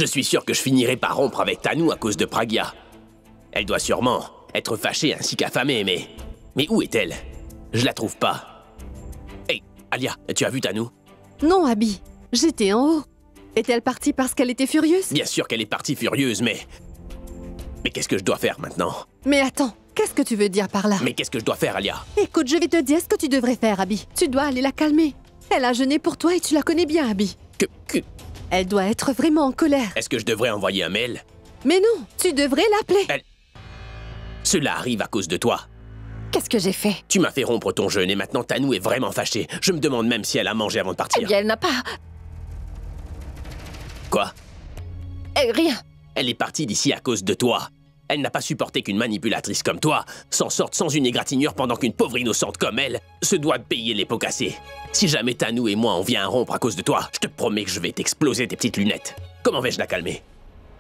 Je suis sûr que je finirai par rompre avec Tanou à cause de Pragya. Elle doit sûrement être fâchée ainsi qu'affamée, mais où est-elle? Je la trouve pas. Hey, Alia, tu as vu Tanou? Non, Abby. J'étais en haut. Est-elle partie parce qu'elle était furieuse? Bien sûr qu'elle est partie furieuse, mais qu'est-ce que je dois faire maintenant? Mais attends, qu'est-ce que tu veux dire par là? Mais qu'est-ce que je dois faire, Alia? Écoute, je vais te dire ce que tu devrais faire, Abby. Tu dois aller la calmer. Elle a jeûné pour toi et tu la connais bien, Abby. Elle doit être vraiment en colère. Est-ce que je devrais envoyer un mail? Mais non, tu devrais l'appeler. Cela arrive à cause de toi. Qu'est-ce que j'ai fait? Tu m'as fait rompre ton jeûne et maintenant Tanou est vraiment fâchée. Je me demande même si elle a mangé avant de partir. Eh bien, elle n'a pas... Quoi? Rien. Elle est partie d'ici à cause de toi. Elle n'a pas supporté qu'une manipulatrice comme toi s'en sorte sans une égratignure pendant qu'une pauvre innocente comme elle se doit de payer les pots cassés. Si jamais Tanou et moi on vient à rompre à cause de toi, je te promets que je vais t'exploser tes petites lunettes. Comment vais-je la calmer?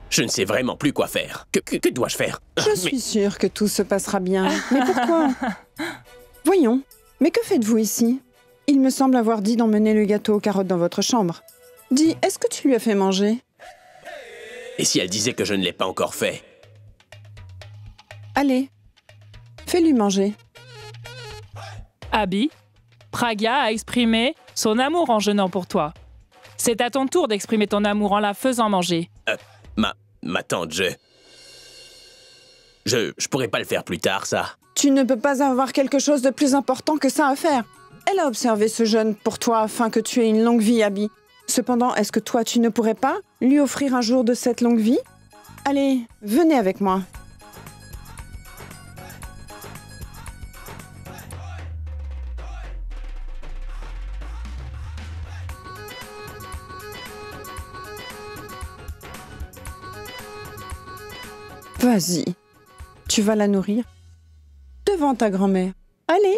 Je ne sais vraiment plus quoi faire. Que dois-je faire? Je suis sûre que tout se passera bien. Mais pourquoi? Voyons, mais que faites-vous ici? Il me semble avoir dit d'emmener le gâteau aux carottes dans votre chambre. Dis, est-ce que tu lui as fait manger? Et si elle disait que je ne l'ai pas encore fait? Allez, fais-lui manger. Abby, Pragya a exprimé son amour en jeûnant pour toi. C'est à ton tour d'exprimer ton amour en la faisant manger. Ma tante, je pourrais pas le faire plus tard, ça. Tu ne peux pas avoir quelque chose de plus important que ça à faire. Elle a observé ce jeûne pour toi afin que tu aies une longue vie, Abby. Cependant, est-ce que toi, tu ne pourrais pas lui offrir un jour de cette longue vie? Allez, venez avec moi. Vas-y, tu vas la nourrir devant ta grand-mère. Allez.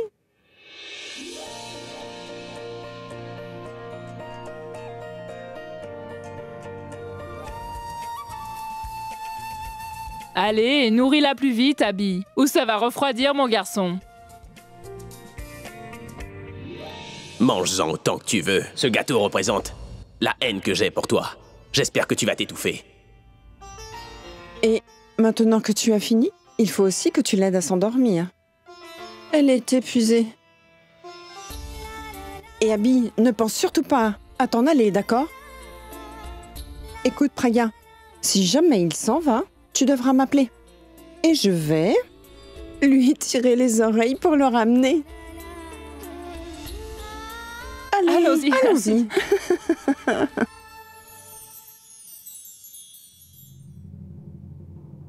Allez, nourris-la plus vite, Abby, ou ça va refroidir, mon garçon. Mange-en autant que tu veux. Ce gâteau représente la haine que j'ai pour toi. J'espère que tu vas t'étouffer. Et maintenant que tu as fini, il faut aussi que tu l'aides à s'endormir. Elle est épuisée. Et Abby, ne pense surtout pas à t'en aller, d'accord? Écoute, Pragya, si jamais il s'en va, tu devras m'appeler. Et je vais lui tirer les oreilles pour le ramener. Allez, allons-y. Allons-y.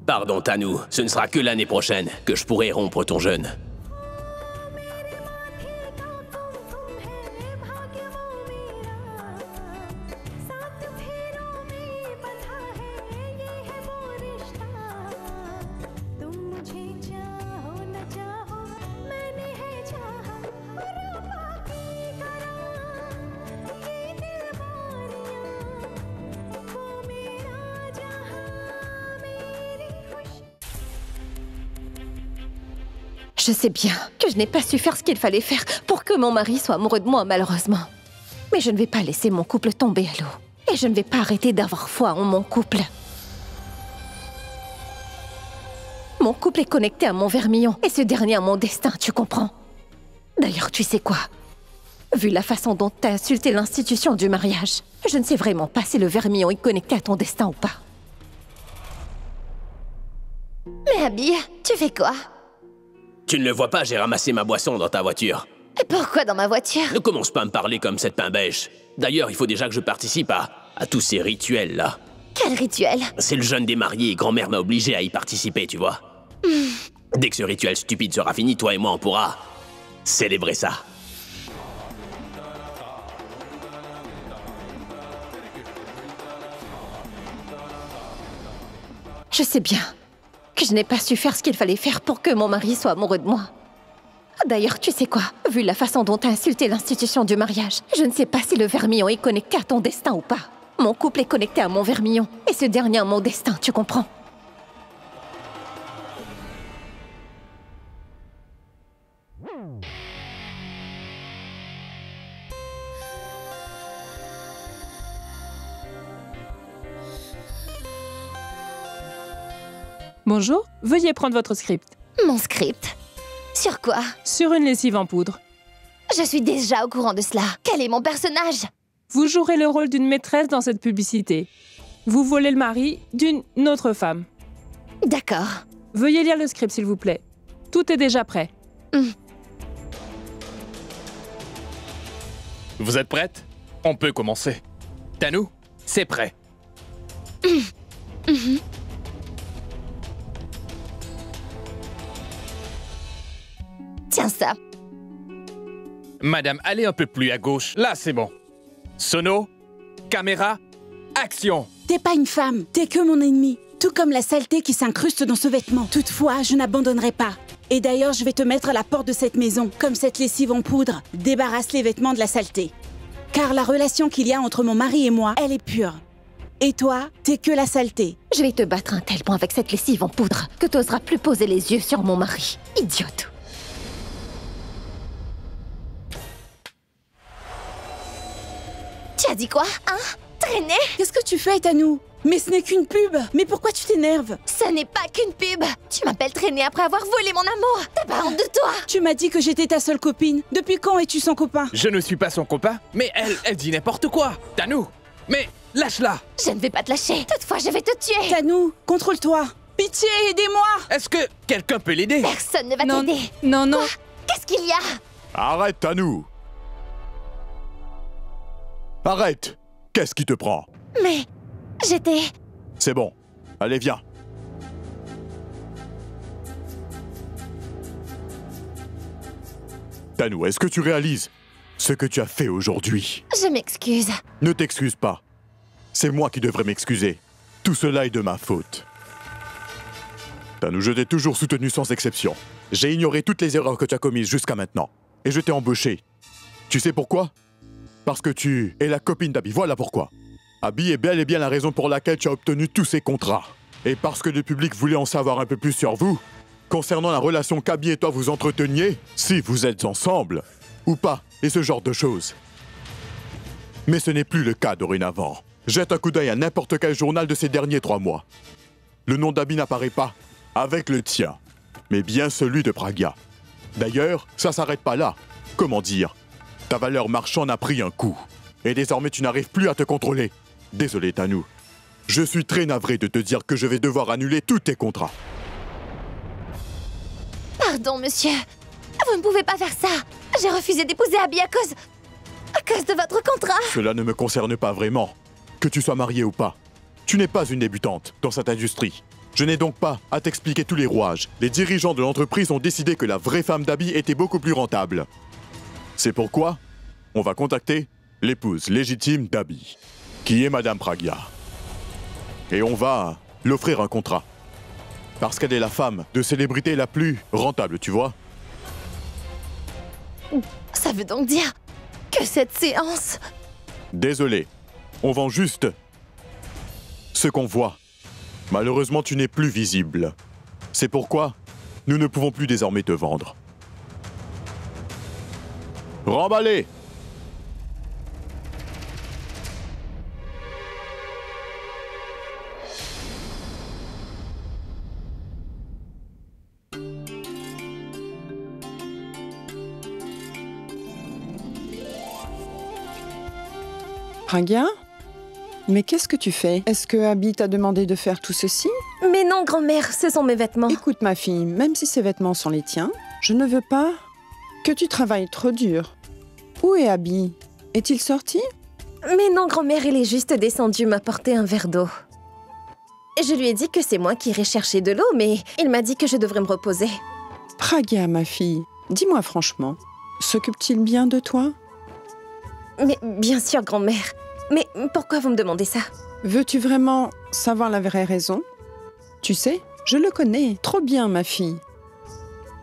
Pardon, Tanou, ce ne sera que l'année prochaine que je pourrai rompre ton jeûne. Je sais bien que je n'ai pas su faire ce qu'il fallait faire pour que mon mari soit amoureux de moi, malheureusement. Mais je ne vais pas laisser mon couple tomber à l'eau. Et je ne vais pas arrêter d'avoir foi en mon couple. Mon couple est connecté à mon vermillon, et ce dernier à mon destin, tu comprends? D'ailleurs, tu sais quoi? Vu la façon dont t'as insulté l'institution du mariage, je ne sais vraiment pas si le vermillon est connecté à ton destin ou pas. Mais Abby, tu fais quoi? Tu ne le vois pas, j'ai ramassé ma boisson dans ta voiture. Et pourquoi dans ma voiture? Ne commence pas à me parler comme cette pain bêche. D'ailleurs, il faut déjà que je participe à tous ces rituels-là. Quel rituel? C'est le jeûne des mariés et grand-mère m'a obligé à y participer, tu vois. Dès que ce rituel stupide sera fini, toi et moi, on pourra célébrer ça. Je sais bien que je n'ai pas su faire ce qu'il fallait faire pour que mon mari soit amoureux de moi. D'ailleurs, tu sais quoi? Vu la façon dont t'as insulté l'institution du mariage, je ne sais pas si le vermillon est connecté à ton destin ou pas. Mon couple est connecté à mon vermillon, et ce dernier à mon destin, tu comprends? Bonjour, veuillez prendre votre script. Mon script? Sur quoi? Sur une lessive en poudre. Je suis déjà au courant de cela. Quel est mon personnage? Vous jouerez le rôle d'une maîtresse dans cette publicité. Vous volez le mari d'une autre femme. D'accord. Veuillez lire le script, s'il vous plaît. Tout est déjà prêt. Vous êtes prête? On peut commencer. Tanou, c'est prêt. Tiens ça. Madame, allez un peu plus à gauche. Là, c'est bon. Sono, caméra, action! T'es pas une femme, t'es que mon ennemi. Tout comme la saleté qui s'incruste dans ce vêtement. Toutefois, je n'abandonnerai pas. Et d'ailleurs, je vais te mettre à la porte de cette maison, comme cette lessive en poudre. Débarrasse les vêtements de la saleté. Car la relation qu'il y a entre mon mari et moi, elle est pure. Et toi, t'es que la saleté. Je vais te battre à un tel point avec cette lessive en poudre que t'oseras plus poser les yeux sur mon mari. Idiote. Tu as dit quoi, hein? Traîner? Qu'est-ce que tu fais, Tanou? Mais ce n'est qu'une pub. Mais pourquoi tu t'énerves? Ce n'est pas qu'une pub. Tu m'appelles traîner après avoir volé mon amour. T'as pas honte de toi? Tu m'as dit que j'étais ta seule copine. Depuis quand es-tu son copain? Je ne suis pas son copain, mais elle dit n'importe quoi. Tanou, mais lâche-la. Je ne vais pas te lâcher. Toutefois, je vais te tuer. Tanou, contrôle-toi. Pitié, aidez-moi. Est-ce que quelqu'un peut l'aider? Personne ne va Non, t'aider. non, non. Quoi? Qu'est-ce qu'il y a? Arrête, Tanou! Arrête! Qu'est-ce qui te prend? Mais j'étais... C'est bon. Allez, viens. Tanou, est-ce que tu réalises ce que tu as fait aujourd'hui? Je m'excuse. Ne t'excuse pas. C'est moi qui devrais m'excuser. Tout cela est de ma faute. Tanou, je t'ai toujours soutenu sans exception. J'ai ignoré toutes les erreurs que tu as commises jusqu'à maintenant. Et je t'ai embauché. Tu sais pourquoi? Parce que tu es la copine d'Abby, voilà pourquoi. Abby est bel et bien la raison pour laquelle tu as obtenu tous ces contrats. Et parce que le public voulait en savoir un peu plus sur vous, concernant la relation qu'Abby et toi vous entreteniez, si vous êtes ensemble, ou pas, et ce genre de choses. Mais ce n'est plus le cas dorénavant. Jette un coup d'œil à n'importe quel journal de ces derniers 3 mois. Le nom d'Abby n'apparaît pas avec le tien, mais bien celui de Pragya. D'ailleurs, ça s'arrête pas là. Comment dire? Ta valeur marchande a pris un coup. Et désormais, tu n'arrives plus à te contrôler. Désolé, Tanou. Je suis très navré de te dire que je vais devoir annuler tous tes contrats. Pardon, monsieur. Vous ne pouvez pas faire ça. J'ai refusé d'épouser Abby à cause de votre contrat. Cela ne me concerne pas vraiment. Que tu sois marié ou pas. Tu n'es pas une débutante dans cette industrie. Je n'ai donc pas à t'expliquer tous les rouages. Les dirigeants de l'entreprise ont décidé que la vraie femme d'Abby était beaucoup plus rentable. C'est pourquoi on va contacter l'épouse légitime d'Abby, qui est Madame Pragya. Et on va l'offrir un contrat. Parce qu'elle est la femme de célébrité la plus rentable, tu vois. Ça veut donc dire que cette séance... Désolé, on vend juste ce qu'on voit. Malheureusement, tu n'es plus visible. C'est pourquoi nous ne pouvons plus désormais te vendre. Remballez! Pragya? Mais qu'est-ce que tu fais? Est-ce que Abby t'a demandé de faire tout ceci? Mais non, grand-mère, ce sont mes vêtements. Écoute, ma fille, même si ces vêtements sont les tiens, je ne veux pas que tu travailles trop dur. Où est Abby? Est-il sorti? Mais non, grand-mère, il est juste descendu m'apporter un verre d'eau. Je lui ai dit que c'est moi qui irais chercher de l'eau, mais il m'a dit que je devrais me reposer. Pragya, ma fille, dis-moi franchement, s'occupe-t-il bien de toi? Mais bien sûr, grand-mère. Mais pourquoi vous me demandez ça? Veux-tu vraiment savoir la vraie raison? Tu sais, je le connais trop bien, ma fille.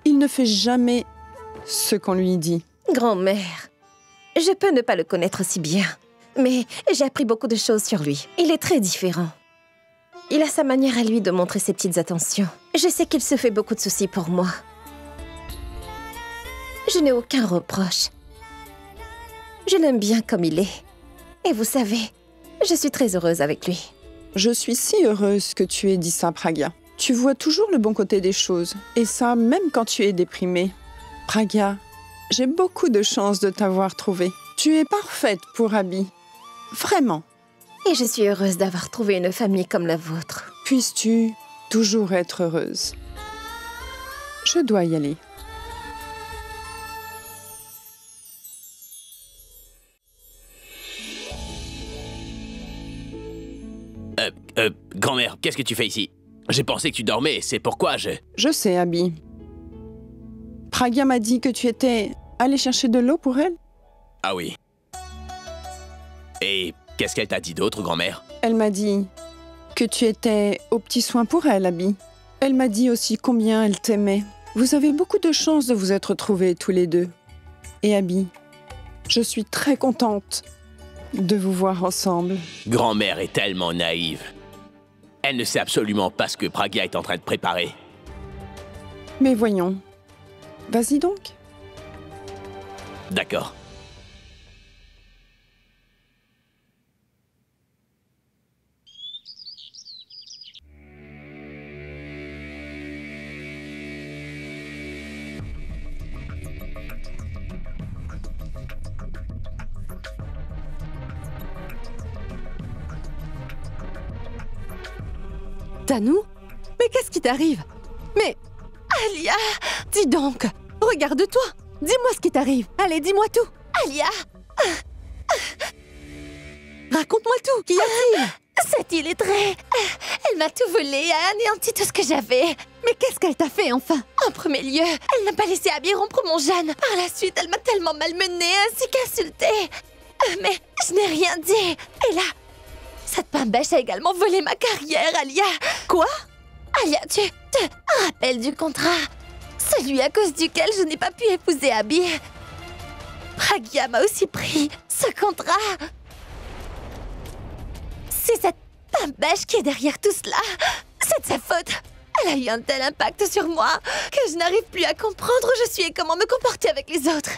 Il ne fait jamais ce qu'on lui dit. Grand-mère, je peux ne pas le connaître si bien, mais j'ai appris beaucoup de choses sur lui. Il est très différent. Il a sa manière à lui de montrer ses petites attentions. Je sais qu'il se fait beaucoup de soucis pour moi. Je n'ai aucun reproche. Je l'aime bien comme il est. Et vous savez, je suis très heureuse avec lui. Je suis si heureuse que tu aies dit ça, Pragya. Tu vois toujours le bon côté des choses, et ça même quand tu es déprimée. Pragya, j'ai beaucoup de chance de t'avoir trouvée. Tu es parfaite pour Abby. Vraiment. Et je suis heureuse d'avoir trouvé une famille comme la vôtre. Puisses-tu toujours être heureuse. Je dois y aller. Grand-mère, qu'est-ce que tu fais ici? J'ai pensé que tu dormais, c'est pourquoi je... Je sais, Abby. Pragya m'a dit que tu étais allé chercher de l'eau pour elle. Ah oui. Et qu'est-ce qu'elle t'a dit d'autre, grand-mère? Elle m'a dit que tu étais aux petits soins pour elle, Abby. Elle m'a dit aussi combien elle t'aimait. Vous avez beaucoup de chance de vous être trouvés tous les deux. Et Abby, je suis très contente de vous voir ensemble. Grand-mère est tellement naïve. Elle ne sait absolument pas ce que Pragya est en train de préparer. Mais voyons. Vas-y donc. D'accord. Tanou? Mais qu'est-ce qui t'arrive? Mais... Alia! Dis donc! Regarde-toi! Dis-moi ce qui t'arrive! Allez, dis-moi tout! Alia! Raconte-moi tout! Qu'y a-t-il? Cette illettrée! Elle m'a tout volé et a anéanti tout ce que j'avais! Mais qu'est-ce qu'elle t'a fait, enfin? En premier lieu, elle n'a pas laissé Abby rompre mon jeûne. Par la suite, elle m'a tellement malmenée ainsi qu'insultée. Mais je n'ai rien dit. Et là, cette pimbèche a également volé ma carrière, Alia. Quoi? Alia, tu te rappelles du contrat? Celui à cause duquel je n'ai pas pu épouser Abby. Pragya m'a aussi pris ce contrat. C'est cette pimbèche qui est derrière tout cela. C'est de sa faute. Elle a eu un tel impact sur moi que je n'arrive plus à comprendre où je suis et comment me comporter avec les autres.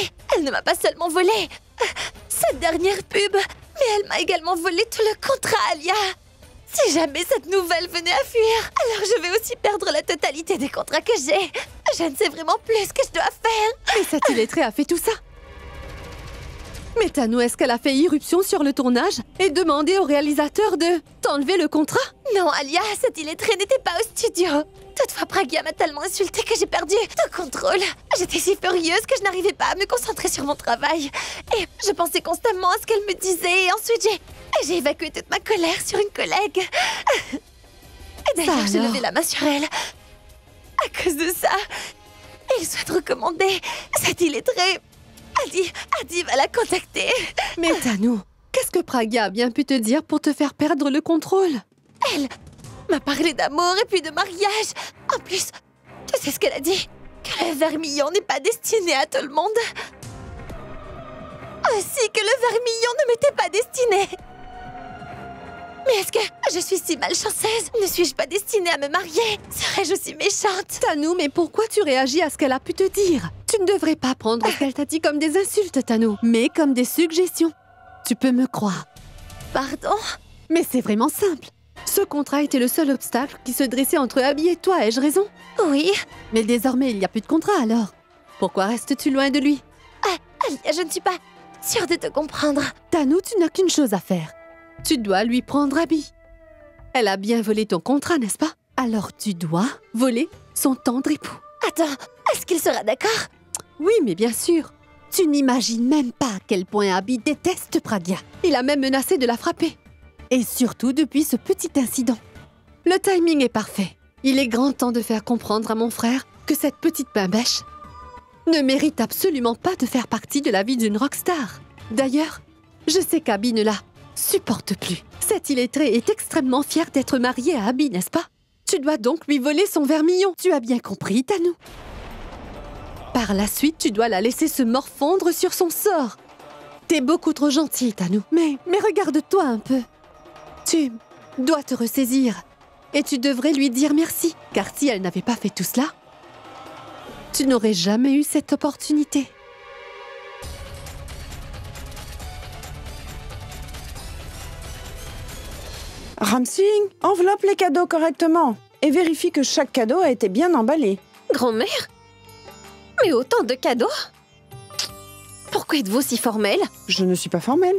Et elle ne m'a pas seulement volé cette dernière pub, mais elle m'a également volé tout le contrat, Alia. Si jamais cette nouvelle venait à fuir, alors je vais aussi perdre la totalité des contrats que j'ai. Je ne sais vraiment plus ce que je dois faire. Mais cette illettrée a fait tout ça? Mais Tanou, est-ce qu'elle a fait irruption sur le tournage et demandé au réalisateur de t'enlever le contrat? Non, Alia, cette illettrée n'était pas au studio. Toutefois, Pragya m'a tellement insultée que j'ai perdu tout contrôle. J'étais si furieuse que je n'arrivais pas à me concentrer sur mon travail. Et je pensais constamment à ce qu'elle me disait et ensuite j'ai évacué toute ma colère sur une collègue. Et d'ailleurs, j'ai levé la main sur elle. À cause de ça, il souhaite recommander cette illettrée. Adi va la contacter. Mais Tanou, qu'est-ce que Pragya a bien pu te dire pour te faire perdre le contrôle? Elle m'a parlé d'amour et puis de mariage. En plus, tu sais ce qu'elle a dit? Que le vermillon n'est pas destiné à tout le monde. Aussi que le vermillon ne m'était pas destiné. Mais est-ce que je suis si malchanceuse? Ne suis-je pas destinée à me marier? Serais-je aussi méchante? Tanou, mais pourquoi tu réagis à ce qu'elle a pu te dire? Tu ne devrais pas prendre ce qu'elle t'a dit comme des insultes, Tanou, mais comme des suggestions. Tu peux me croire. Pardon? Mais c'est vraiment simple. Ce contrat était le seul obstacle qui se dressait entre Abby et toi, ai-je raison? Oui. Mais désormais, il n'y a plus de contrat, alors. Pourquoi restes-tu loin de lui? Alia, je ne suis pas sûre de te comprendre. Tanou, tu n'as qu'une chose à faire. Tu dois lui prendre Abby. Elle a bien volé ton contrat, n'est-ce pas? Alors tu dois voler son tendre époux. Attends, est-ce qu'il sera d'accord? Oui, mais bien sûr. Tu n'imagines même pas à quel point Abby déteste Pragya. Il a même menacé de la frapper. Et surtout depuis ce petit incident. Le timing est parfait. Il est grand temps de faire comprendre à mon frère que cette petite pimbèche ne mérite absolument pas de faire partie de la vie d'une rockstar. D'ailleurs, je sais qu'Abby ne la supporte plus. Cette illettrée est extrêmement fière d'être mariée à Abby, n'est-ce pas? Tu dois donc lui voler son vermillon. Tu as bien compris, Tanou. Par la suite, tu dois la laisser se morfondre sur son sort. T'es beaucoup trop gentille, Tanou. Mais regarde-toi un peu. Tu dois te ressaisir. Et tu devrais lui dire merci. Car si elle n'avait pas fait tout cela, tu n'aurais jamais eu cette opportunité. Ramsing, enveloppe les cadeaux correctement et vérifie que chaque cadeau a été bien emballé. Grand-mère? Mais autant de cadeaux? Pourquoi êtes-vous si formelle? Je ne suis pas formelle.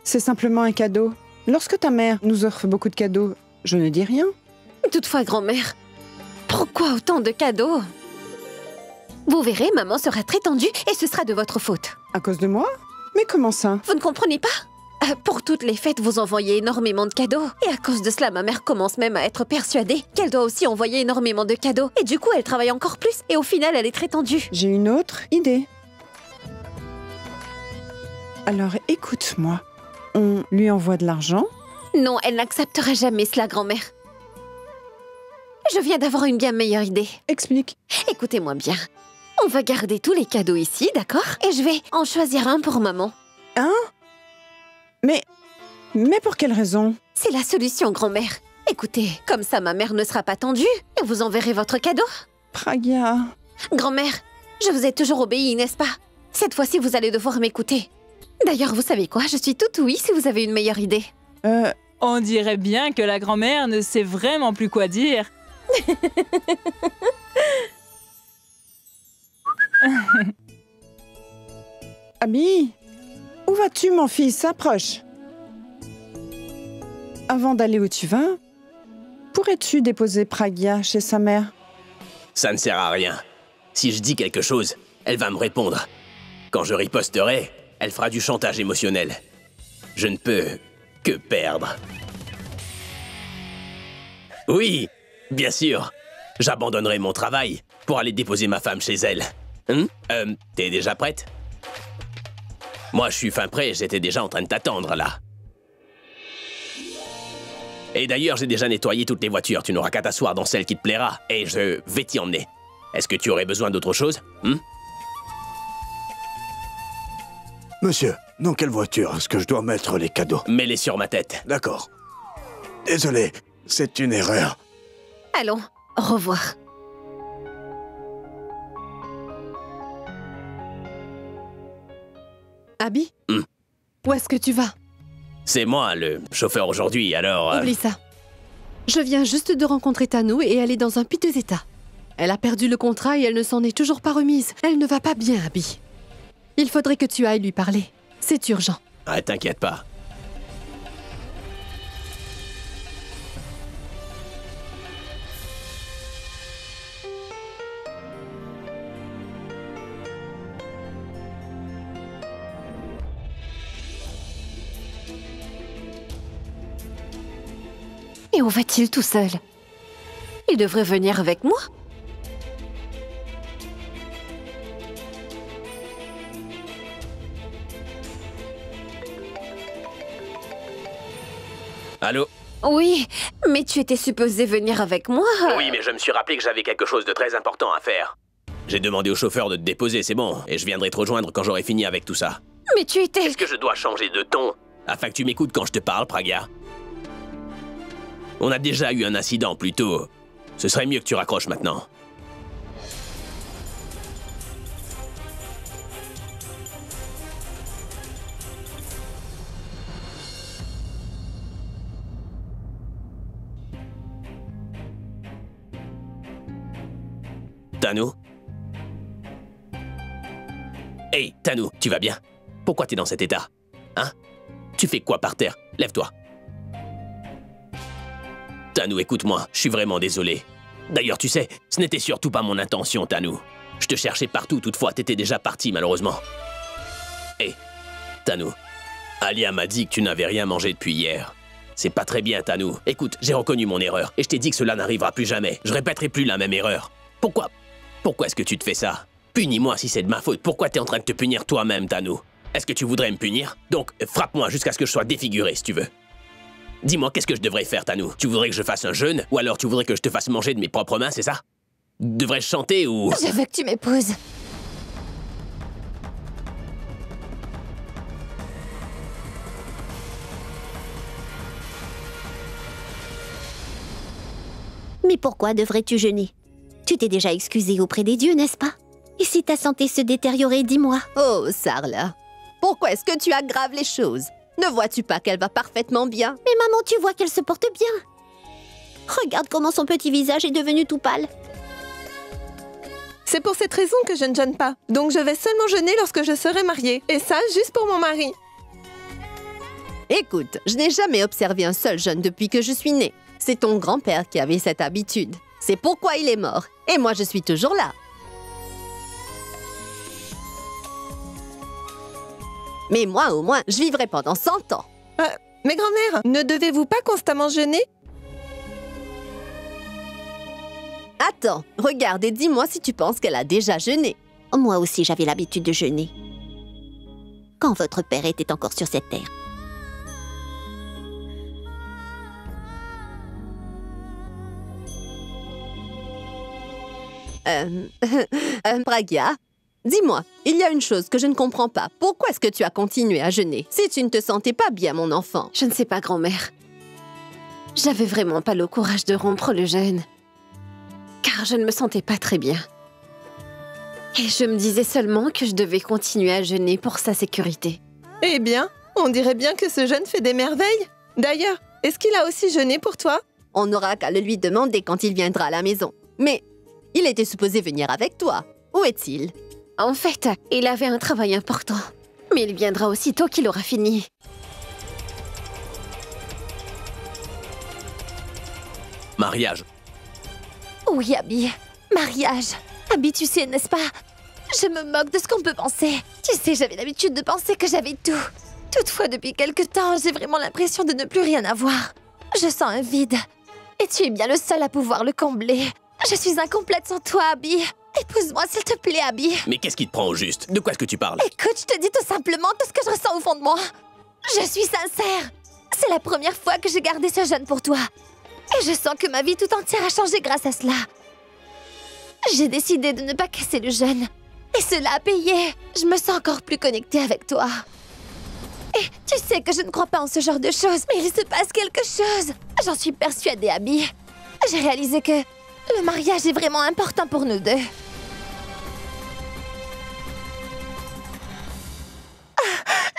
C'est simplement un cadeau. Lorsque ta mère nous offre beaucoup de cadeaux, je ne dis rien. Toutefois, grand-mère, pourquoi autant de cadeaux? Vous verrez, maman sera très tendue et ce sera de votre faute. À cause de moi? Mais comment ça? Vous ne comprenez pas? Pour toutes les fêtes, vous envoyez énormément de cadeaux. Et à cause de cela, ma mère commence même à être persuadée qu'elle doit aussi envoyer énormément de cadeaux. Et du coup, elle travaille encore plus. Et au final, elle est très tendue. J'ai une autre idée. Alors écoute-moi. On lui envoie de l'argent? Non, elle n'acceptera jamais cela, grand-mère. Je viens d'avoir une bien meilleure idée. Explique. Écoutez-moi bien. On va garder tous les cadeaux ici, d'accord? Et je vais en choisir un pour maman. Hein? Mais pour quelle raison? C'est la solution, grand-mère. Écoutez, comme ça, ma mère ne sera pas tendue et vous enverrez votre cadeau. Pragya... Grand-mère, je vous ai toujours obéi, n'est-ce pas? Cette fois-ci, vous allez devoir m'écouter. D'ailleurs, vous savez quoi? Je suis toute oui si vous avez une meilleure idée. On dirait bien que la grand-mère ne sait vraiment plus quoi dire. Abby, où vas-tu, mon fils? Approche. Avant d'aller où tu vas, pourrais-tu déposer Pragya chez sa mère? Ça ne sert à rien. Si je dis quelque chose, elle va me répondre. Quand je riposterai, elle fera du chantage émotionnel. Je ne peux que perdre. Oui, bien sûr. J'abandonnerai mon travail pour aller déposer ma femme chez elle. T'es déjà prête? Moi, je suis fin prêt, j'étais déjà en train de t'attendre, là. Et d'ailleurs, j'ai déjà nettoyé toutes les voitures. Tu n'auras qu'à t'asseoir dans celle qui te plaira, et je vais t'y emmener. Est-ce que tu aurais besoin d'autre chose? Monsieur, dans quelle voiture est-ce que je dois mettre les cadeaux? Mets-les sur ma tête. D'accord. Désolé, c'est une erreur. Allons, au revoir. Abby? Où est-ce que tu vas? C'est moi, le chauffeur aujourd'hui, alors... Oublie ça. Je viens juste de rencontrer Tanu et elle est dans un piteux état. Elle a perdu le contrat et elle ne s'en est toujours pas remise. Elle ne va pas bien, Abby. Il faudrait que tu ailles lui parler. C'est urgent. Ah, t'inquiète pas. Et où va-t-il tout seul? Il devrait venir avec moi. Allô? Oui, mais tu étais supposé venir avec moi. Oui, mais je me suis rappelé que j'avais quelque chose de très important à faire. J'ai demandé au chauffeur de te déposer, c'est bon, et je viendrai te rejoindre quand j'aurai fini avec tout ça. Mais tu étais... Est-ce que je dois changer de ton afin que tu m'écoutes quand je te parle, Pragya? On a déjà eu un incident plus tôt. Ce serait mieux que tu raccroches maintenant. Tanu? Hey, Tanu, tu vas bien? Pourquoi t'es dans cet état? Hein? Tu fais quoi par terre? Lève-toi. Tanu, écoute-moi, je suis vraiment désolé. D'ailleurs, tu sais, ce n'était surtout pas mon intention, Tanu. Je te cherchais partout, toutefois, t'étais déjà parti, malheureusement. Hey, Tanu, Alia m'a dit que tu n'avais rien mangé depuis hier. C'est pas très bien, Tanu. Écoute, j'ai reconnu mon erreur, et je t'ai dit que cela n'arrivera plus jamais. Je répéterai plus la même erreur. Pourquoi est-ce que tu te fais ça? Punis-moi si c'est de ma faute. Pourquoi t'es en train de te punir toi-même, Tanu? Est-ce que tu voudrais me punir? Donc, frappe-moi jusqu'à ce que je sois défiguré, si tu veux. Dis-moi, qu'est-ce que je devrais faire, Tanu? Tu voudrais que je fasse un jeûne? Ou alors tu voudrais que je te fasse manger de mes propres mains, c'est ça? Devrais-je chanter ou... Je veux que tu m'épouses. Mais pourquoi devrais-tu jeûner? Tu t'es déjà excusé auprès des dieux, n'est-ce pas? Et si ta santé se détériorait, dis-moi. Oh, Sarla, pourquoi est-ce que tu aggraves les choses? Ne vois-tu pas qu'elle va parfaitement bien? Mais maman, tu vois qu'elle se porte bien. Regarde comment son petit visage est devenu tout pâle. C'est pour cette raison que je ne jeûne pas. Donc je vais seulement jeûner lorsque je serai mariée. Et ça, juste pour mon mari. Écoute, je n'ai jamais observé un seul jeûne depuis que je suis née. C'est ton grand-père qui avait cette habitude. C'est pourquoi il est mort. Et moi, je suis toujours là. Mais moi, au moins, je vivrai pendant 100 ans. Mais grand-mère, ne devez-vous pas constamment jeûner? Attends, regarde et dis-moi si tu penses qu'elle a déjà jeûné. Moi aussi, j'avais l'habitude de jeûner. Quand votre père était encore sur cette terre. Pragya, dis-moi, il y a une chose que je ne comprends pas. Pourquoi est-ce que tu as continué à jeûner si tu ne te sentais pas bien, mon enfant? Je ne sais pas, grand-mère. J'avais vraiment pas le courage de rompre le jeûne. Car je ne me sentais pas très bien. Et je me disais seulement que je devais continuer à jeûner pour sa sécurité. Eh bien, on dirait bien que ce jeûne fait des merveilles. D'ailleurs, est-ce qu'il a aussi jeûné pour toi? On n'aura qu'à le lui demander quand il viendra à la maison. Mais il était supposé venir avec toi. Où est-il? En fait, il avait un travail important. Mais il viendra aussitôt qu'il aura fini. Mariage. Oui, Abby. Mariage. Abby, tu sais, n'est-ce pas? Je me moque de ce qu'on peut penser. Tu sais, j'avais l'habitude de penser que j'avais tout. Toutefois, depuis quelque temps, j'ai vraiment l'impression de ne plus rien avoir. Je sens un vide. Et tu es bien le seul à pouvoir le combler. Je suis incomplète sans toi, Abby. Épouse-moi, s'il te plaît, Abby. Mais qu'est-ce qui te prend au juste? De quoi est-ce que tu parles? Écoute, je te dis tout simplement tout ce que je ressens au fond de moi. Je suis sincère. C'est la première fois que j'ai gardé ce jeûne pour toi. Et je sens que ma vie tout entière a changé grâce à cela. J'ai décidé de ne pas casser le jeûne. Et cela a payé. Je me sens encore plus connectée avec toi. Et tu sais que je ne crois pas en ce genre de choses, mais il se passe quelque chose. J'en suis persuadée, Abby. J'ai réalisé que le mariage est vraiment important pour nous deux.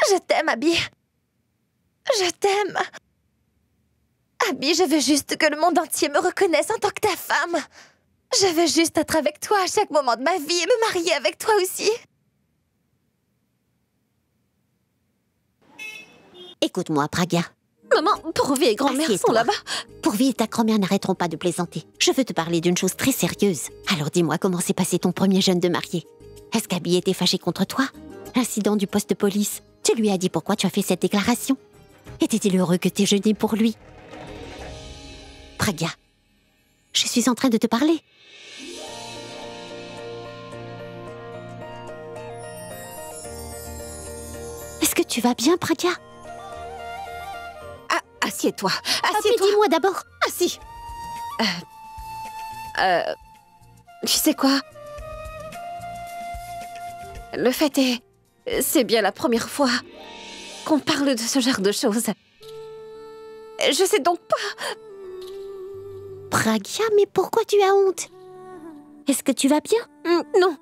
Je t'aime, Abby. Je t'aime. Abby, je veux juste que le monde entier me reconnaisse en tant que ta femme. Je veux juste être avec toi à chaque moment de ma vie et me marier avec toi aussi. Écoute-moi, Pragya. Maman, Pourvi et grand-mère sont là-bas. Pourvi et ta grand-mère n'arrêteront pas de plaisanter. Je veux te parler d'une chose très sérieuse. Alors dis-moi comment s'est passé ton premier jeûne de mariée. Est-ce qu'Abby était fâchée contre toi? L'incident du poste de police. Tu lui as dit pourquoi tu as fait cette déclaration? Était-il heureux que tu aies jeûné pour lui? Pragya, je suis en train de te parler. Est-ce que tu vas bien, Pragya? Assieds-toi. Mais Assieds-toi. dis-moi d'abord. Assis. Tu sais quoi? Le fait est... C'est bien la première fois qu'on parle de ce genre de choses. Je sais donc pas... Pragya, mais pourquoi tu as honte? Est-ce que tu vas bien? Non.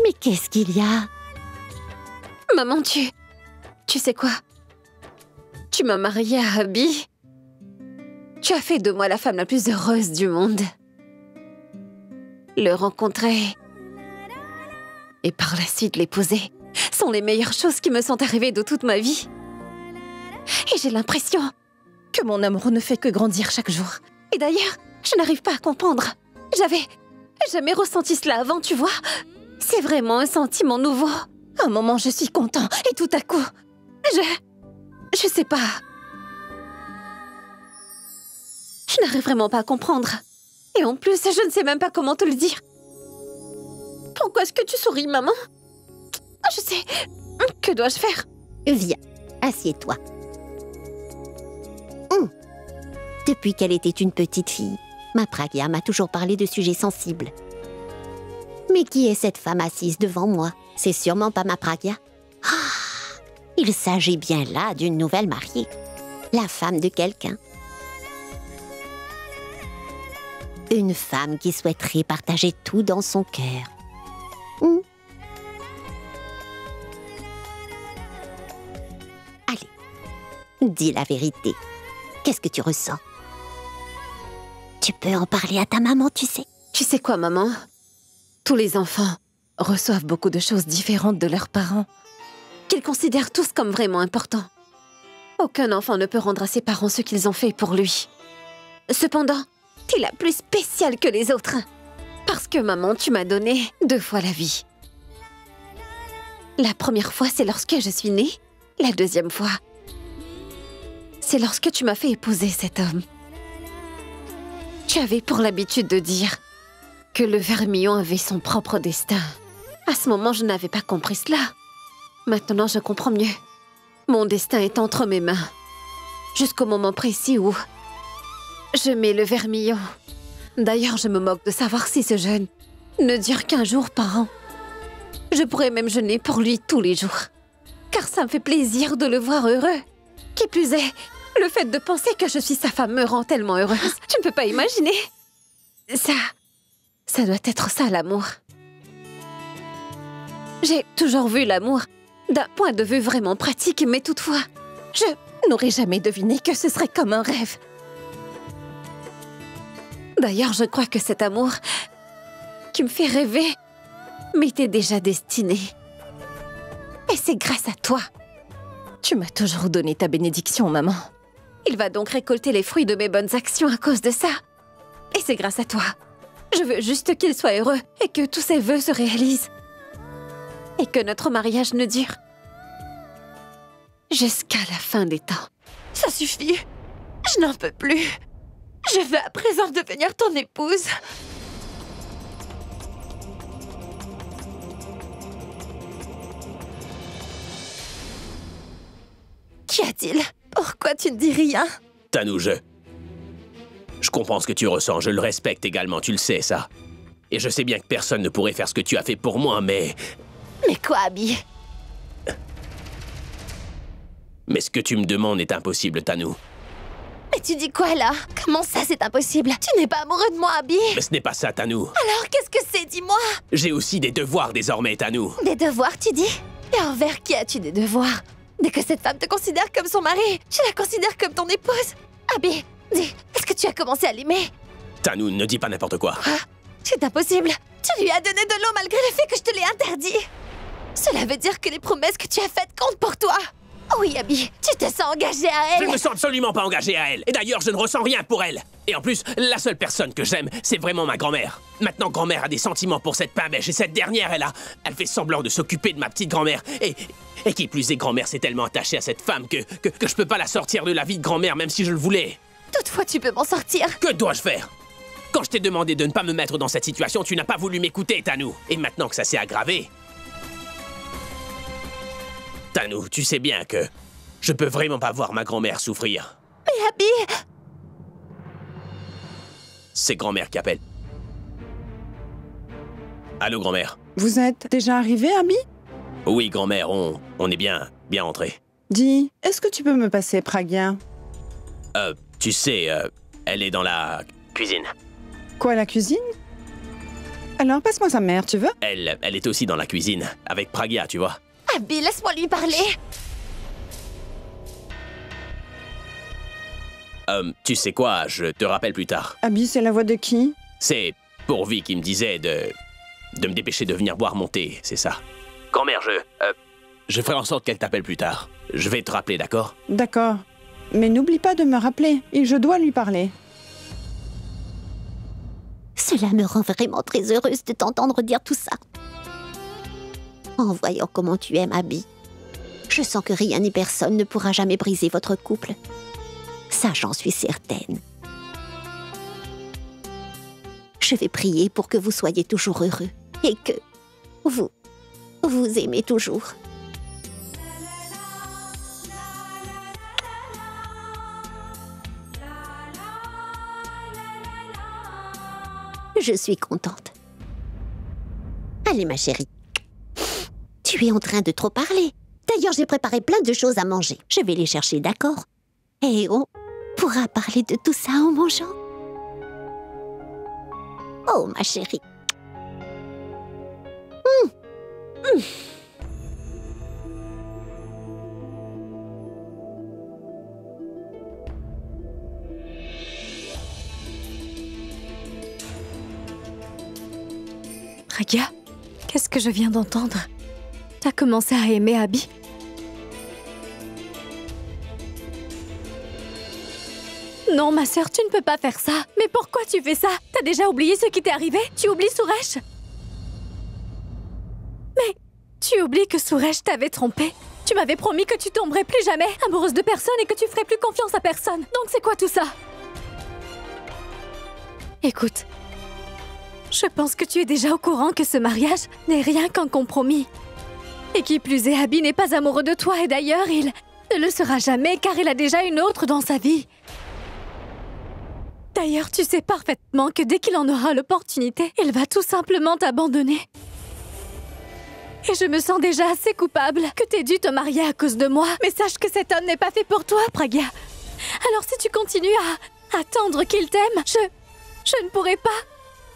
Mais qu'est-ce qu'il y a? Maman, tu sais quoi? Tu m'as mariée à Abby. Tu as fait de moi la femme la plus heureuse du monde. Le rencontrer et par la suite l'épouser sont les meilleures choses qui me sont arrivées de toute ma vie. Et j'ai l'impression que mon amour ne fait que grandir chaque jour. Et d'ailleurs, je n'arrive pas à comprendre. J'avais jamais ressenti cela avant, tu vois. C'est vraiment un sentiment nouveau. Un moment, je suis content, et tout à coup, je sais pas. Je n'arrive vraiment pas à comprendre. Et en plus, je ne sais même pas comment te le dire. Pourquoi est-ce que tu souris, maman? Je sais. Que dois-je faire? Viens, assieds-toi. Depuis qu'elle était une petite fille, ma Pragya m'a toujours parlé de sujets sensibles. Mais qui est cette femme assise devant moi? C'est sûrement pas ma Pragya. Ah, il s'agit bien là d'une nouvelle mariée. La femme de quelqu'un. Une femme qui souhaiterait partager tout dans son cœur. Allez, dis la vérité. Qu'est-ce que tu ressens? Tu peux en parler à ta maman, tu sais. Tu sais quoi, maman? Tous les enfants reçoivent beaucoup de choses différentes de leurs parents, qu'ils considèrent tous comme vraiment importants. Aucun enfant ne peut rendre à ses parents ce qu'ils ont fait pour lui. Cependant, t'es la plus spéciale que les autres. Parce que, maman, tu m'as donné 2 fois la vie. La première fois, c'est lorsque je suis née. La deuxième fois, c'est lorsque tu m'as fait épouser cet homme. Tu avais pour l'habitude de dire que le vermillon avait son propre destin. À ce moment, je n'avais pas compris cela. Maintenant, je comprends mieux. Mon destin est entre mes mains. Jusqu'au moment précis où je mets le vermillon. D'ailleurs, je me moque de savoir si ce jeûne ne dure qu'1 jour par an. Je pourrais même jeûner pour lui tous les jours. Car ça me fait plaisir de le voir heureux. Qui plus est, le fait de penser que je suis sa femme me rend tellement heureuse. Tu ne peux pas imaginer. Ça doit être ça, l'amour. J'ai toujours vu l'amour d'un point de vue vraiment pratique, mais toutefois, je n'aurais jamais deviné que ce serait comme un rêve. D'ailleurs, je crois que cet amour qui me fait rêver m'était déjà destiné. Et c'est grâce à toi. Tu m'as toujours donné ta bénédiction, maman. Il va donc récolter les fruits de mes bonnes actions à cause de ça. Et c'est grâce à toi. Je veux juste qu'il soit heureux et que tous ses vœux se réalisent. Et que notre mariage ne dure jusqu'à la fin des temps. Ça suffit. Je n'en peux plus. Je veux à présent devenir ton épouse. Qu'y a-t-il? Pourquoi tu ne dis rien? Tanou, je comprends ce que tu ressens, je le respecte également, tu le sais, ça. Et je sais bien que personne ne pourrait faire ce que tu as fait pour moi, mais... Mais quoi, Abby? Mais ce que tu me demandes est impossible, Tanou. Mais tu dis quoi, là? Comment ça, c'est impossible? Tu n'es pas amoureux de moi, Abby? Mais ce n'est pas ça, Tanou. Alors, qu'est-ce que c'est? Dis-moi! J'ai aussi des devoirs désormais, Tanou. Des devoirs, tu dis? Et envers qui as-tu des devoirs? Dès que cette femme te considère comme son mari, tu la considères comme ton épouse? Abby, dis, est-ce que tu as commencé à l'aimer? Tanou, ne dis pas n'importe quoi. Quoi? C'est impossible! Tu lui as donné de l'eau malgré le fait que je te l'ai interdit! Cela veut dire que les promesses que tu as faites comptent pour toi! Oui, Abby, tu te sens engagée à elle! Je ne me sens absolument pas engagé à elle. Et d'ailleurs, je ne ressens rien pour elle. Et en plus, la seule personne que j'aime, c'est vraiment ma grand-mère. Maintenant, grand-mère a des sentiments pour cette pain-bêche. Et cette dernière, elle fait semblant de s'occuper de ma petite grand-mère. Et qui plus est, grand-mère s'est tellement attachée à cette femme que je peux pas la sortir de la vie de grand-mère, même si je le voulais. Toutefois, tu peux m'en sortir. Que dois-je faire? Quand je t'ai demandé de ne pas me mettre dans cette situation, tu n'as pas voulu m'écouter, Tanou. Et maintenant que ça s'est aggravé... Tanou, tu sais bien que je peux vraiment pas voir ma grand-mère souffrir. Mais Abby... C'est grand-mère qui appelle. Allô, grand-mère? Vous êtes déjà arrivé, Abby? Oui, grand-mère, on est bien rentrés. Dis, est-ce que tu peux me passer Pragya? Tu sais, elle est dans la cuisine. Quoi, la cuisine? Alors, passe-moi sa mère, tu veux? Elle est aussi dans la cuisine, avec Pragya, tu vois. Abby, laisse-moi lui parler. Tu sais quoi, je te rappelle plus tard. Abby, c'est la voix de qui? C'est Pourvi qui me disait de me dépêcher de venir boire mon thé, c'est ça. Grand-mère, je ferai en sorte qu'elle t'appelle plus tard. Je vais te rappeler, d'accord? D'accord. Mais n'oublie pas de me rappeler, et je dois lui parler. Cela me rend vraiment très heureuse de t'entendre dire tout ça. En voyant comment tu aimes Abby, je sens que rien ni personne ne pourra jamais briser votre couple. Ça, j'en suis certaine. Je vais prier pour que vous soyez toujours heureux et que vous aimez toujours. Je suis contente. Allez, ma chérie. Tu es en train de trop parler. D'ailleurs, j'ai préparé plein de choses à manger. Je vais les chercher, d'accord? Et on pourra parler de tout ça en mangeant. Oh, ma chérie. Pragya, qu'est-ce que je viens d'entendre? T'as commencé à aimer Abby? Non, ma sœur, tu ne peux pas faire ça. Mais pourquoi tu fais ça? T'as déjà oublié ce qui t'est arrivé? Tu oublies Suresh? Mais tu oublies que Suresh t'avait trompé. Tu m'avais promis que tu tomberais plus jamais amoureuse de personne et que tu ferais plus confiance à personne. Donc c'est quoi tout ça? Écoute, je pense que tu es déjà au courant que ce mariage n'est rien qu'un compromis. Et qui plus est, Abby n'est pas amoureux de toi et d'ailleurs, il ne le sera jamais car il a déjà une autre dans sa vie. D'ailleurs, tu sais parfaitement que dès qu'il en aura l'opportunité, il va tout simplement t'abandonner. Et je me sens déjà assez coupable que t'aies dû te marier à cause de moi. Mais sache que cet homme n'est pas fait pour toi, Pragya. Alors si tu continues à attendre qu'il t'aime, je ne pourrai pas.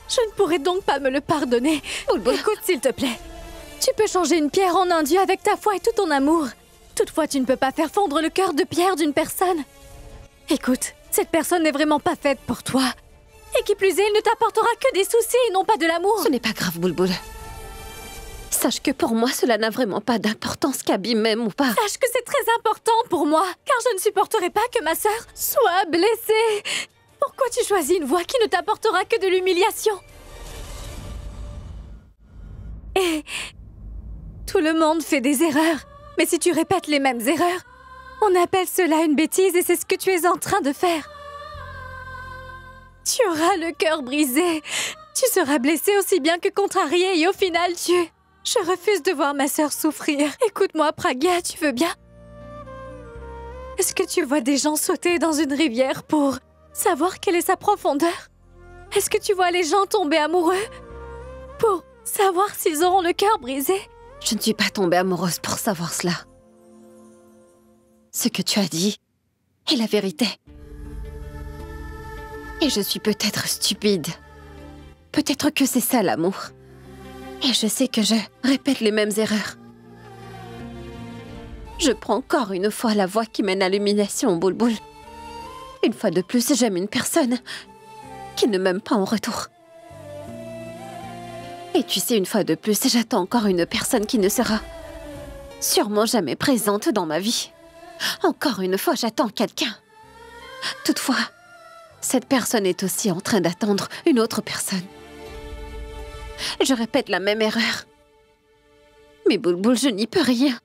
Je ne pourrai donc pas me le pardonner. Écoute, s'il te plaît. Tu peux changer une pierre en un dieu avec ta foi et tout ton amour. Toutefois, tu ne peux pas faire fondre le cœur de pierre d'une personne. Écoute, cette personne n'est vraiment pas faite pour toi. Et qui plus est, il ne t'apportera que des soucis et non pas de l'amour. Ce n'est pas grave, Bulbul. Sache que pour moi, cela n'a vraiment pas d'importance qu'Abby m'aime ou pas. Sache que c'est très important pour moi, car je ne supporterai pas que ma sœur soit blessée. Pourquoi tu choisis une voie qui ne t'apportera que de l'humiliation? Et tout le monde fait des erreurs. Mais si tu répètes les mêmes erreurs, on appelle cela une bêtise et c'est ce que tu es en train de faire. Tu auras le cœur brisé. Tu seras blessé aussi bien que contrarié et au final Je refuse de voir ma sœur souffrir. Écoute-moi, Pragya, tu veux bien? Est-ce que tu vois des gens sauter dans une rivière pour savoir quelle est sa profondeur? Est-ce que tu vois les gens tomber amoureux pour savoir s'ils auront le cœur brisé? Je ne suis pas tombée amoureuse pour savoir cela. Ce que tu as dit est la vérité. Et je suis peut-être stupide. Peut-être que c'est ça l'amour. Et je sais que je répète les mêmes erreurs. Je prends encore une fois la voie qui mène à l'humiliation, Bulbul. Une fois de plus, j'aime une personne qui ne m'aime pas en retour. Et tu sais, une fois de plus, j'attends encore une personne qui ne sera sûrement jamais présente dans ma vie. Encore une fois, j'attends quelqu'un. Toutefois, cette personne est aussi en train d'attendre une autre personne. Je répète la même erreur. Mais Bulbul, je n'y peux rien.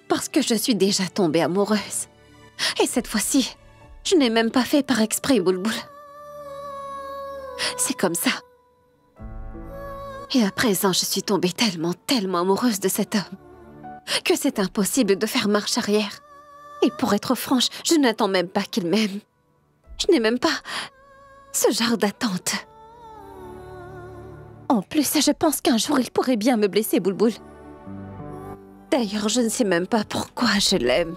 Parce que je suis déjà tombée amoureuse. Et cette fois-ci, je n'ai même pas fait par exprès, Bulbul. C'est comme ça. Et à présent, je suis tombée tellement amoureuse de cet homme que c'est impossible de faire marche arrière. Et pour être franche, je n'attends même pas qu'il m'aime. Je n'ai même pas ce genre d'attente. En plus, je pense qu'un jour, il pourrait bien me blesser, Bulbul. D'ailleurs, je ne sais même pas pourquoi je l'aime.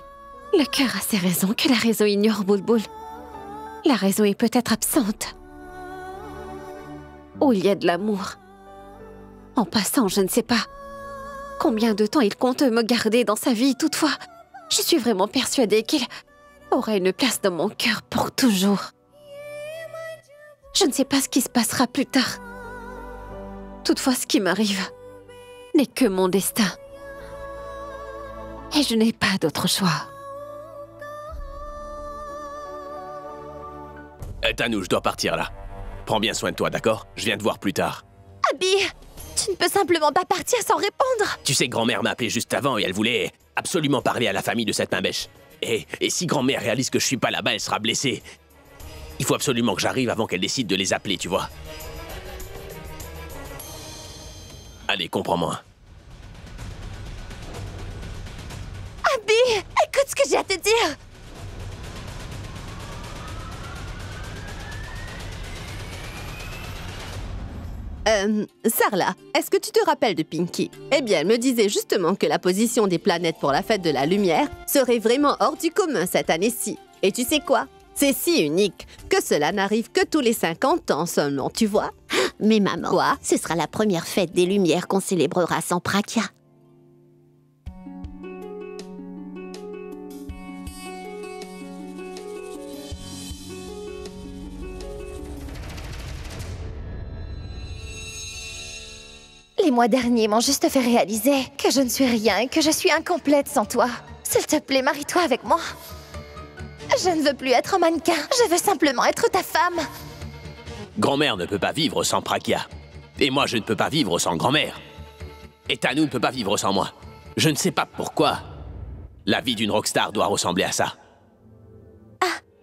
Le cœur a ses raisons que la raison ignore, Bulbul. La raison est peut-être absente. Ou il y a de l'amour. En passant, je ne sais pas combien de temps il compte me garder dans sa vie. Toutefois, je suis vraiment persuadée qu'il aura une place dans mon cœur pour toujours. Je ne sais pas ce qui se passera plus tard. Toutefois, ce qui m'arrive n'est que mon destin. Et je n'ai pas d'autre choix. Tanou, je dois partir là. Prends bien soin de toi, d'accord? Je viens te voir plus tard. Abby, tu ne peux simplement pas partir sans répondre. Tu sais, grand-mère m'a appelé juste avant et elle voulait absolument parler à la famille de cette main-bêche. Et si grand-mère réalise que je suis pas là-bas, elle sera blessée. Il faut absolument que j'arrive avant qu'elle décide de les appeler, tu vois. Allez, comprends-moi. Abby, écoute ce que j'ai à te dire. Sarla, est-ce que tu te rappelles de Pinky? Eh bien, elle me disait justement que la position des planètes pour la fête de la lumière serait vraiment hors du commun cette année-ci. Et tu sais quoi? C'est si unique que cela n'arrive que tous les 50 ans seulement, tu vois. Mais maman, Quoi? ce sera la première fête des Lumières qu'on célébrera sans Pragya. Les mois derniers m'ont juste fait réaliser que je ne suis rien et que je suis incomplète sans toi. S'il te plaît, marie-toi avec moi. Je ne veux plus être un mannequin, je veux simplement être ta femme. Grand-mère ne peut pas vivre sans Pragya. Et moi, je ne peux pas vivre sans grand-mère. Et Tanu ne peut pas vivre sans moi. Je ne sais pas pourquoi. La vie d'une rockstar doit ressembler à ça.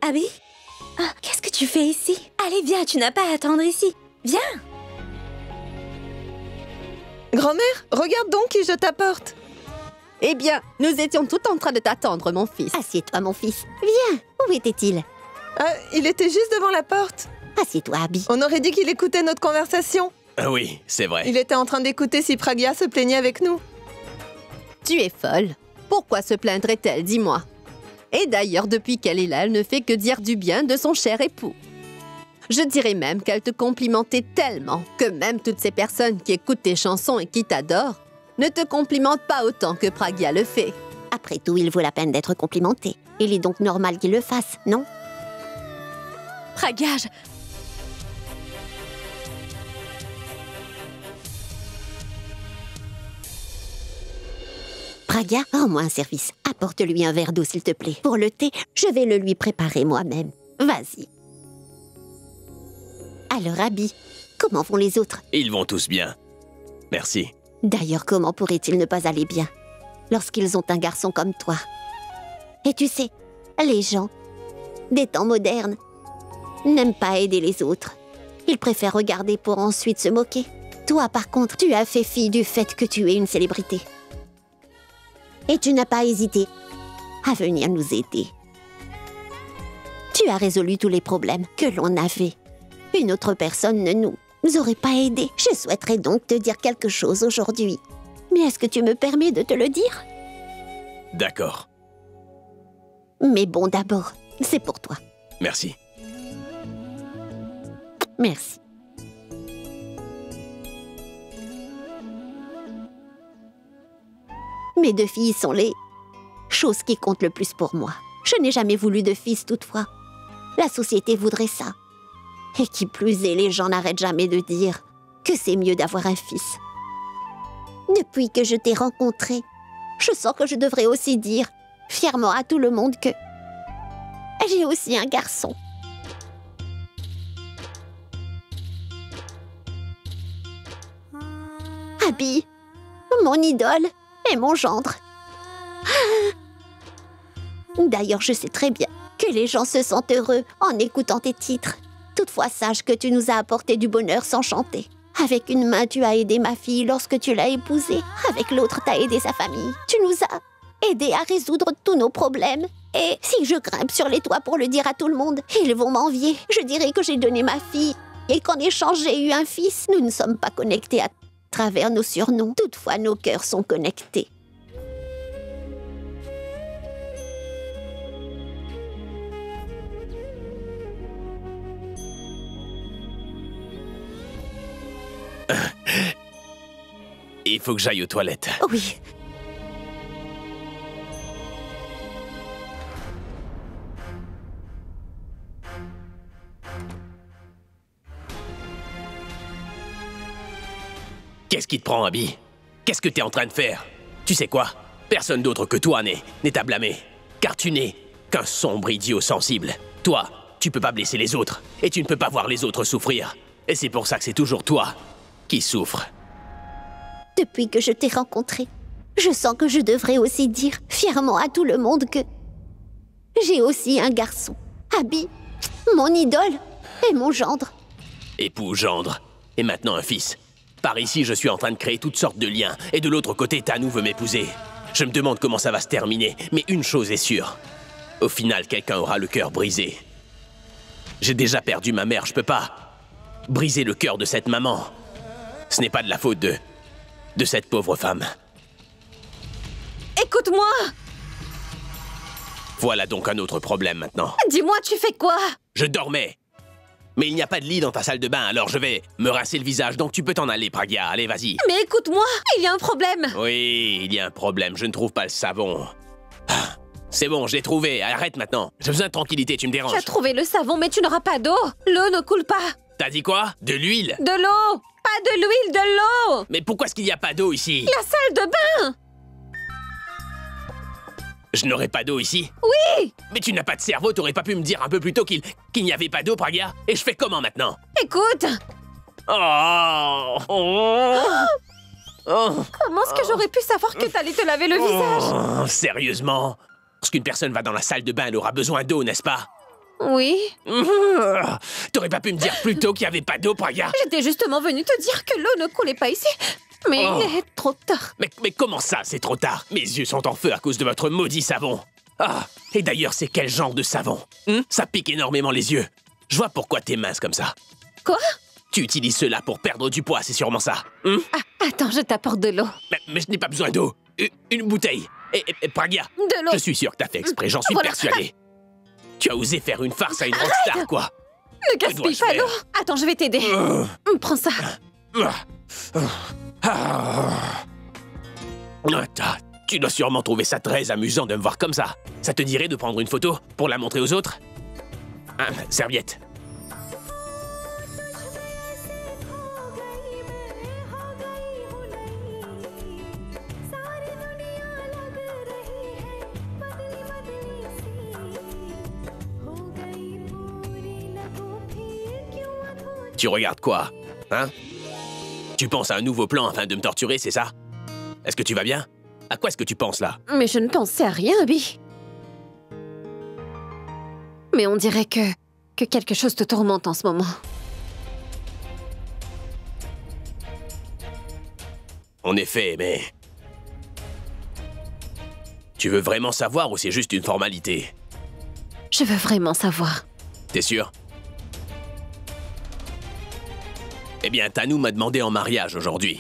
Abby? Qu'est-ce que tu fais ici? Allez, viens, tu n'as pas à attendre ici. Viens! Grand-mère, regarde donc qui je t'apporte. Eh bien, nous étions tout en train de t'attendre, mon fils. Assieds-toi, mon fils. Viens. Où était-il? Il était juste devant la porte. Assieds-toi, Abby. On aurait dit qu'il écoutait notre conversation. Oui, c'est vrai. Il était en train d'écouter si Pragya se plaignait avec nous. Tu es folle. Pourquoi se plaindrait-elle, dis-moi? Et d'ailleurs, depuis qu'elle est là, elle ne fait que dire du bien de son cher époux. Je dirais même qu'elle te complimentait tellement que même toutes ces personnes qui écoutent tes chansons et qui t'adorent ne te complimentent pas autant que Pragya le fait. Après tout, il vaut la peine d'être complimenté. Il est donc normal qu'il le fasse, non? Pragya, Pragya, rends-moi un service. Apporte-lui un verre d'eau, s'il te plaît. Pour le thé, je vais le lui préparer moi-même. Vas-y. Alors, Abby, comment vont les autres? Ils vont tous bien. Merci. D'ailleurs, comment pourraient-ils ne pas aller bien lorsqu'ils ont un garçon comme toi? Et tu sais, les gens des temps modernes n'aiment pas aider les autres. Ils préfèrent regarder pour ensuite se moquer. Toi, par contre, tu as fait fi du fait que tu es une célébrité. Et tu n'as pas hésité à venir nous aider. Tu as résolu tous les problèmes que l'on avait. Une autre personne ne nous aurait pas aidés. Je souhaiterais donc te dire quelque chose aujourd'hui. Mais est-ce que tu me permets de te le dire? D'accord. Mais bon, d'abord, c'est pour toi. Merci. Merci. Mes deux filles sont les choses qui comptent le plus pour moi. Je n'ai jamais voulu de fils toutefois. La société voudrait ça. Et qui plus est, les gens n'arrêtent jamais de dire que c'est mieux d'avoir un fils. Depuis que je t'ai rencontré, je sens que je devrais aussi dire fièrement à tout le monde que j'ai aussi un garçon. Abby, mon idole et mon gendre. D'ailleurs, je sais très bien que les gens se sentent heureux en écoutant tes titres. Toutefois, sache que tu nous as apporté du bonheur sans chanter. Avec une main, tu as aidé ma fille lorsque tu l'as épousée. Avec l'autre, tu as aidé sa famille. Tu nous as aidés à résoudre tous nos problèmes. Et si je grimpe sur les toits pour le dire à tout le monde, ils vont m'envier. Je dirai que j'ai donné ma fille et qu'en échange, j'ai eu un fils. Nous ne sommes pas connectés à travers nos surnoms. Toutefois, nos cœurs sont connectés. Il faut que j'aille aux toilettes. Oui. Qu'est-ce qui te prend, Abby? Qu'est-ce que t'es en train de faire? Tu sais quoi? Personne d'autre que toi n'est à blâmer. Car tu n'es qu'un sombre idiot sensible. Toi, tu peux pas blesser les autres. Et tu ne peux pas voir les autres souffrir. Et c'est pour ça que c'est toujours toi qui souffres. Depuis que je t'ai rencontré, je sens que je devrais aussi dire fièrement à tout le monde que j'ai aussi un garçon. Abby, mon idole et mon gendre. Époux, gendre, et maintenant un fils. Par ici, je suis en train de créer toutes sortes de liens. Et de l'autre côté, Tanu veut m'épouser. Je me demande comment ça va se terminer. Mais une chose est sûre. Au final, quelqu'un aura le cœur brisé. J'ai déjà perdu ma mère, je peux pas briser le cœur de cette maman. Ce n'est pas de la faute de cette pauvre femme. Écoute-moi! Voilà donc un autre problème maintenant. Dis-moi, tu fais quoi? Je dormais. Mais il n'y a pas de lit dans ta salle de bain, alors je vais me rincer le visage, donc tu peux t'en aller, Pragya. Allez, vas-y. Mais écoute-moi, il y a un problème. Oui, il y a un problème, je ne trouve pas le savon. Ah, c'est bon, je l'ai trouvé, arrête maintenant. J'ai besoin de tranquillité, tu me déranges. Tu as trouvé le savon, mais tu n'auras pas d'eau. L'eau ne coule pas. T'as dit quoi? De l'huile? De l'eau. Pas de l'huile, de l'eau. Mais pourquoi est-ce qu'il n'y a pas d'eau ici? La salle de bain. Je n'aurais pas d'eau ici? Oui. Mais tu n'as pas de cerveau, t'aurais pas pu me dire un peu plus tôt qu'il n'y avait pas d'eau, Pragya? Et je fais comment maintenant? Écoute. Oh. Comment est-ce que j'aurais pu savoir que t'allais te laver le visage? Sérieusement? Lorsqu'une personne va dans la salle de bain, elle aura besoin d'eau, n'est-ce pas? Oui. T'aurais pas pu me dire plus tôt qu'il n'y avait pas d'eau, Pragya? J'étais justement venue te dire que l'eau ne coulait pas ici. Mais il est trop tard. Mais comment ça, c'est trop tard? Mes yeux sont en feu à cause de votre maudit savon. Ah, et d'ailleurs, c'est quel genre de savon? Ça pique énormément les yeux. Je vois pourquoi t'es mince comme ça. Quoi? Tu utilises cela pour perdre du poids, c'est sûrement ça. Ah, attends, je t'apporte de l'eau. Mais je n'ai pas besoin d'eau. Une bouteille. Et Pragya, de l'eau. Je suis sûr que t'as fait exprès, j'en suis persuadé. Tu as osé faire une farce à une rockstar, quoi. Ne gaspille pas l'eau. Attends, je vais t'aider. Prends ça. Tu dois sûrement trouver ça très amusant de me voir comme ça. Ça te dirait de prendre une photo pour la montrer aux autres? Serviette. Tu regardes quoi? Hein? Tu penses à un nouveau plan afin de me torturer, c'est ça? Est-ce que tu vas bien? À quoi est-ce que tu penses là? Mais je ne pensais à rien, Abby. Mais on dirait que quelque chose te tourmente en ce moment. En effet, mais... Tu veux vraiment savoir ou c'est juste une formalité? Je veux vraiment savoir. T'es sûr? Eh bien, Tanou m'a demandé en mariage aujourd'hui.